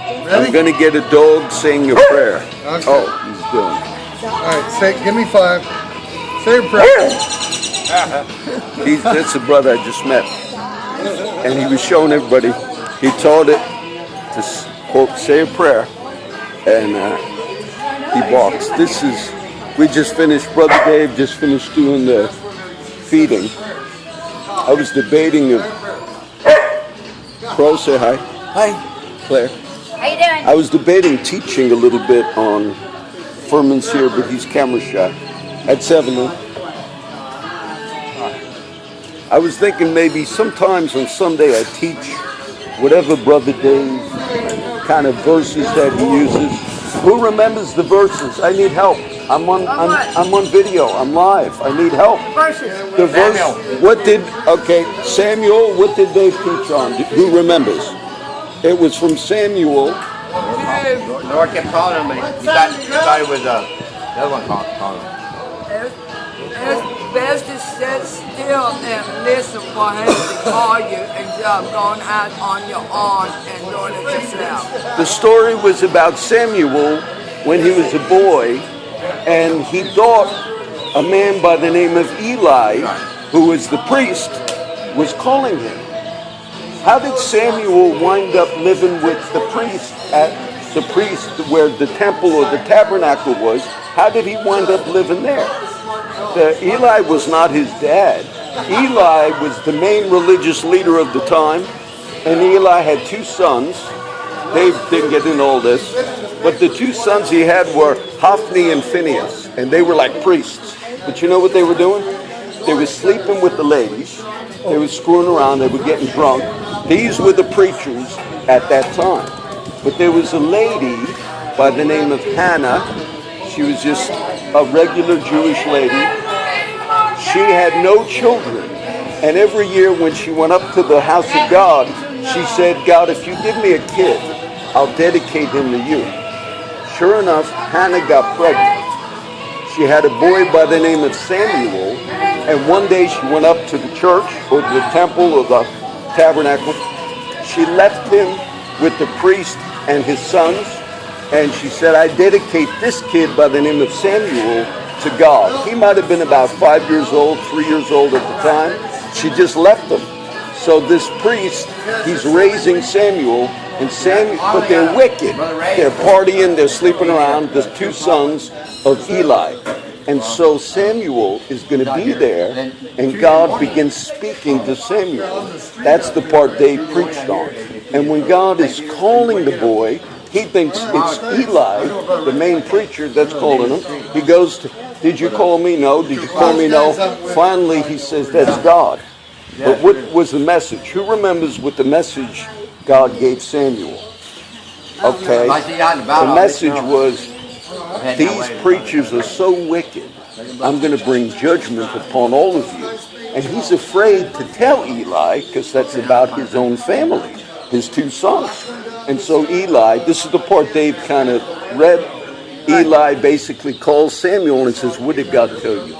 I'm going to get a dog saying a prayer. Okay. Oh, he's doing. All right, give me 5. Say a prayer. That's the brother I just met. And he was showing everybody. He taught it to, quote, say a prayer. And he walks. We just finished, Brother Dave just finished doing the feeding. I was debating if, Pro, say hi. Hi, Claire. How you doing? I was debating teaching a little bit on, Furman's here, but he's camera shy. At 7. I was thinking maybe sometimes on Sunday I teach whatever Brother Dave kind of verses that he uses. Who remembers the verses? I need help. I'm on video. I'm live. I need help. Verses. The verse. Samuel, what did Dave preach on? Who remembers? It was from Samuel. Lord kept calling him, but he thought it was the other one calling him. It's best to sit still and listen for him to call you instead of going out on your own and doing it yourself. The story was about Samuel when he was a boy, and he thought a man by the name of Eli, who was the priest, was calling him. How did Samuel wind up living with the priest where the temple or the tabernacle was? How did he wind up living there? Eli was not his dad. Eli was the main religious leader of the time, and Eli had 2 sons. Dave didn't get into all this, but the 2 sons he had were Hophni and Phinehas, and they were like priests. But you know what they were doing? They were sleeping with the ladies. They were screwing around. They were getting drunk. These were the preachers at that time. But there was a lady by the name of Hannah. She was just a regular Jewish lady. She had no children. And every year when she went up to the house of God, she said, God, if you give me a kid, I'll dedicate him to you. Sure enough, Hannah got pregnant. She had a boy by the name of Samuel. And one day she went up to the church or the temple or the tabernacle. She left him with the priest and his sons. And she said, I dedicate this kid by the name of Samuel to God. He might have been about 5 years old, 3 years old at the time. She just left him. So this priest, he's raising Samuel, but they're wicked. They're partying, they're sleeping around, the 2 sons of Eli. And so Samuel is going to be there, and God begins speaking to Samuel. That's the part they preached on. And when God is calling the boy, he thinks it's Eli, the main preacher that's calling him. He goes to, did you call me? No. Did you call me? No. Finally, he says, that's God. But what was the message? Who remembers what the message God gave Samuel? Okay. The message was, these preachers are so wicked, I'm going to bring judgment upon all of you. And he's afraid to tell Eli, because that's about his own family, his 2 sons. And so Eli, this is the part Dave kind of read, Eli basically calls Samuel and says, what did God tell you?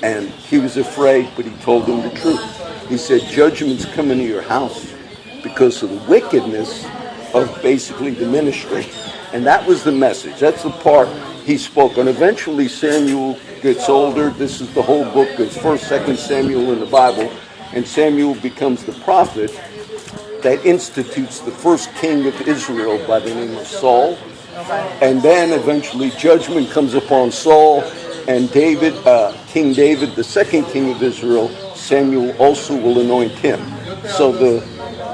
And he was afraid, but he told him the truth. He said, judgment's coming to your house because of the wickedness of basically the ministry. And that was the message. That's the part he spoke on. Eventually Samuel gets older. This is the whole book of 1st, 2nd Samuel in the Bible. And Samuel becomes the prophet that institutes the first king of Israel by the name of Saul. And then eventually judgment comes upon Saul, and David, King David, the second king of Israel, Samuel also will anoint him. So the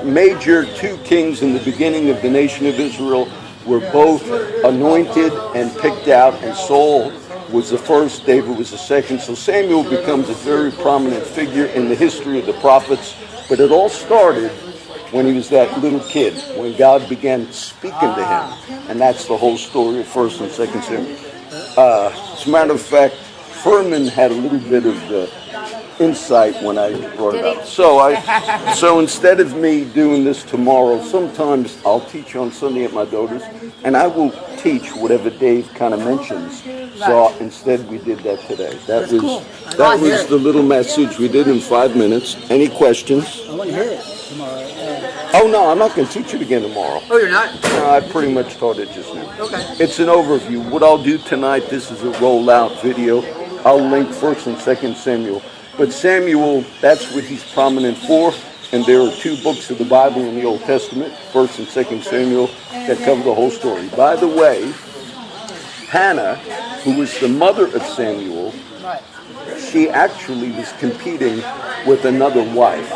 major 2 kings in the beginning of the nation of Israel were both anointed and picked out, and Saul was the first, David was the second. So Samuel becomes a very prominent figure in the history of the prophets. But it all started when he was that little kid, when God began speaking to him. And that's the whole story of 1st and 2nd Samuel. As a matter of fact, Furman had a little bit of the insight when I brought it up. So instead of me doing this tomorrow, sometimes I'll teach on Sunday at my daughter's, and I will teach whatever Dave kind of mentions. So instead we did that today. That was the little message we did in 5 minutes. Any questions? I want to hear it tomorrow. Oh no, I'm not going to teach it again tomorrow. Oh, you're not? No, I pretty much taught it just now. Okay. It's an overview. What I'll do tonight, this is a rollout video. I'll link 1st and 2nd Samuel. But Samuel, that's what he's prominent for. And there are 2 books of the Bible in the Old Testament, 1st and 2nd Samuel, that cover the whole story. By the way, Hannah, who was the mother of Samuel, she actually was competing with another wife.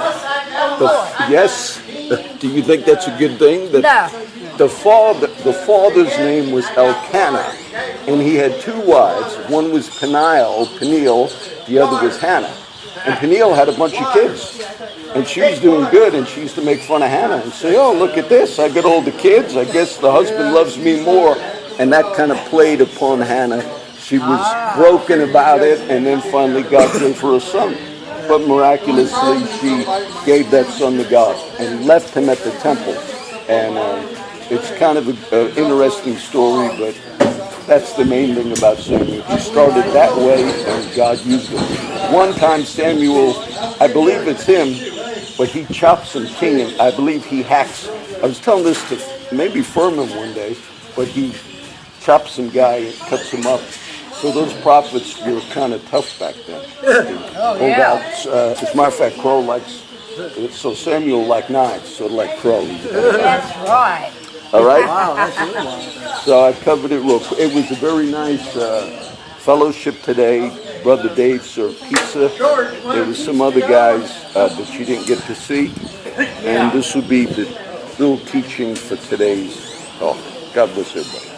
Yes? Do you think that's a good thing? No. The father's name was Elkanah, and he had 2 wives. One was Peniel, the other was Hannah. And Peniel had a bunch of kids. And she was doing good, and she used to make fun of Hannah and say, oh, look at this. I got all the kids. I guess the husband loves me more. And that kind of played upon Hannah. She was broken about it, and then finally God gave her a son. But miraculously, she gave that son to God and left him at the temple. And it's kind of an interesting story, but that's the main thing about Samuel. He started that way, and God used him. One time Samuel, I believe it's him, but he chops some king, and I believe he hacks. I was telling this to maybe Furman one day, but he chops some guy and cuts him up. So those prophets were kind of tough back then. As a matter of fact, Crow likes, so Samuel liked knives, so like Crow. That's right. All right? Wow, that's really long. So I covered it real quick. It was a very nice fellowship today. Brother Dave served pizza. There were some other guys that you didn't get to see. And this will be the little teaching for today's talk. God bless everybody.